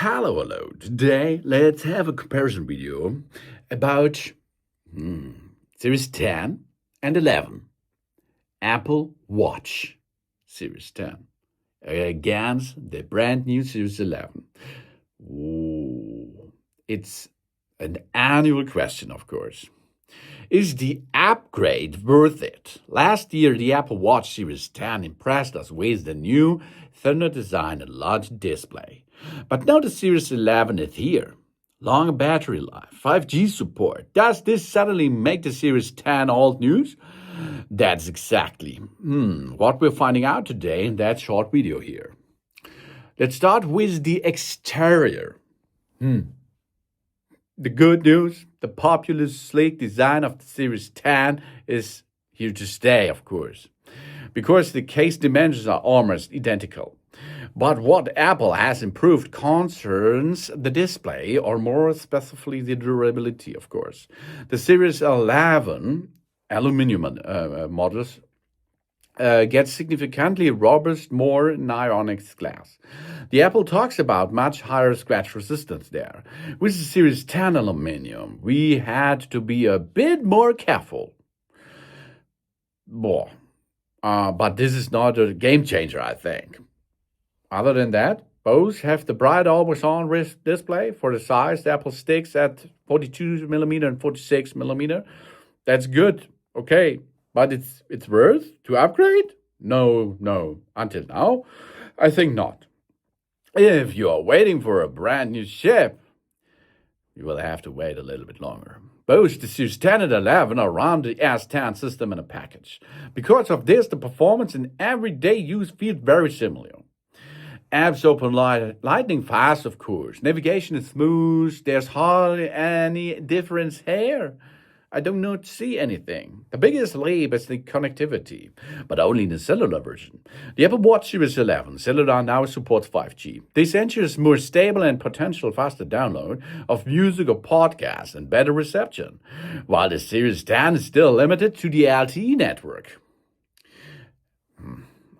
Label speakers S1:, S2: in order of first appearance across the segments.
S1: Hello. Today, let's have a comparison video about Series 10 and 11. Apple Watch Series 10 against the brand new Series 11. Ooh, it's an annual question, of course. Is the upgrade worth it? Last year, the Apple Watch Series 10 impressed us with the new thinner design and large display. But now the Series 11 is here. Longer battery life, 5G support. Does this suddenly make the Series 10 old news? That's exactly what we're finding out today in that short video here. Let's start with the exterior. The good news, the popular sleek design of the Series 10 is here to stay, of course, because the case dimensions are almost identical. But what Apple has improved concerns the display, or more specifically the durability, of course. The Series 11 aluminum models gets significantly robust, more ionic glass. The Apple talks about much higher scratch resistance there. With the Series 10 aluminum, we had to be a bit more careful. But this is not a game changer, I think. Other than that, both have the bright always-on display for the size. The Apple sticks at 42mm and 46mm. That's good, okay. But it's worth to upgrade? No. Until now, I think not. If you are waiting for a brand new chip, you will have to wait a little bit longer. Both the Series 10 and 11 are around the S10 system in a package. Because of this, the performance in everyday use feels very similar. Apps open lightning fast, of course. Navigation is smooth. There's hardly any difference here. I do not see anything. The biggest leap is the connectivity, but only in the cellular version. The Apple Watch Series 11 cellular now supports 5G. This ensures more stable and potential faster download of music or podcasts and better reception, while the Series 10 is still limited to the LTE network.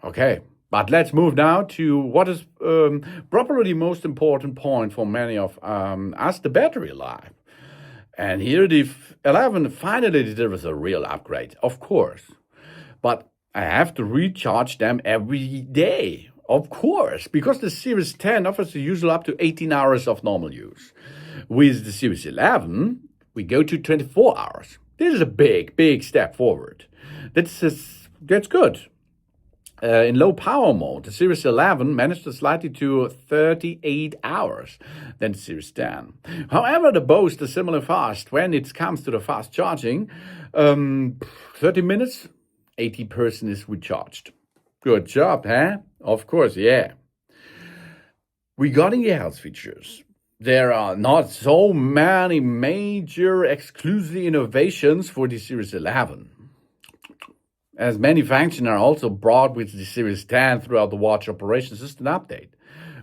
S1: Okay. But let's move now to what is probably the most important point for many of us, the battery life. And here the 11 finally delivers a real upgrade, of course. But I have to recharge them every day, of course, because the Series 10 offers the usual up to 18 hours of normal use. With the Series 11, we go to 24 hours. This is a big step forward. That's good. In low power mode, the Series 11 managed to slide it to 38 hours than the Series 10. However, they boast are similar fast when it comes to the fast charging. 30 minutes, 80% is recharged. Good job, huh? Of course, yeah. Regarding the health features, there are not so many major exclusive innovations for the Series 11. As many functions are also brought with the Series 10 throughout the watch operation system update.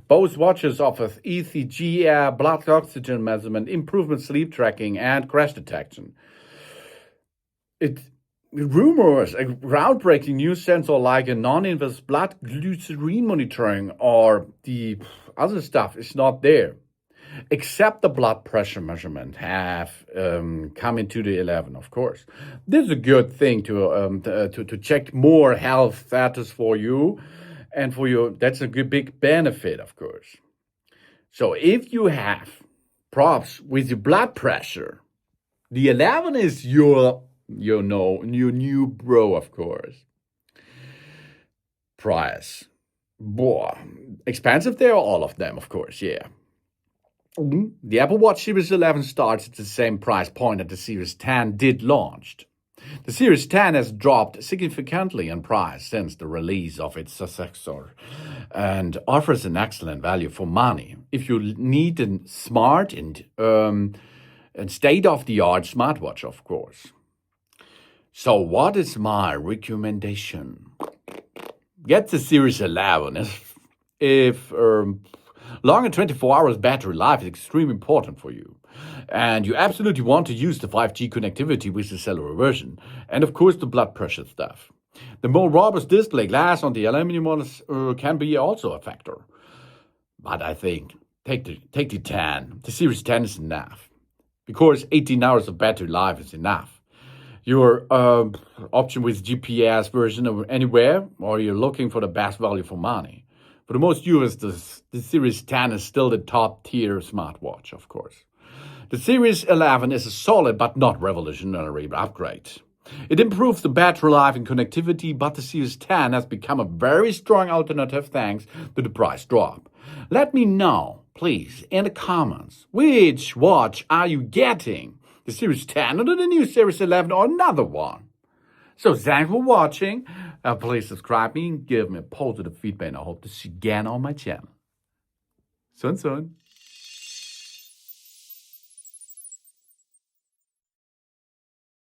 S1: Both watches offer ECG, blood oxygen measurement, improvement sleep tracking, and crash detection. It rumors a groundbreaking new sensor like a non-invasive blood glycerin monitoring or the other stuff is not there. Except the blood pressure measurement have come into the 11, of course. This is a good thing to check more health status for you, and for you that's a good big benefit, of course. So if you have problems with your blood pressure, the 11 is your new bro, of course. Price, expensive there, all of them, of course, yeah. The Apple Watch Series 11 starts at the same price point that the Series 10 did launched. The Series 10 has dropped significantly in price since the release of its successor and offers an excellent value for money if you need a smart and state-of-the-art smartwatch, of course. So what is my recommendation? Get the Series 11 if longer 24 hours battery life is extremely important for you. And you absolutely want to use the 5G connectivity with the cellular version. And of course, the blood pressure stuff. The more robust display glass on the aluminum models can be also a factor. But I think take the 10. The Series 10 is enough. Because 18 hours of battery life is enough. Your option with GPS version of anywhere, or you're looking for the best value for money. For the most users, the Series 10 is still the top tier smartwatch, of course. The Series 11 is a solid but not revolutionary upgrade. It improves the battery life and connectivity, but the Series 10 has become a very strong alternative thanks to the price drop. Let me know, please, in the comments, which watch are you getting? The Series 10 or the new Series 11 or another one? So thanks for watching. Please subscribe me and give me a positive feedback, and I hope to see you again on my channel. Soon.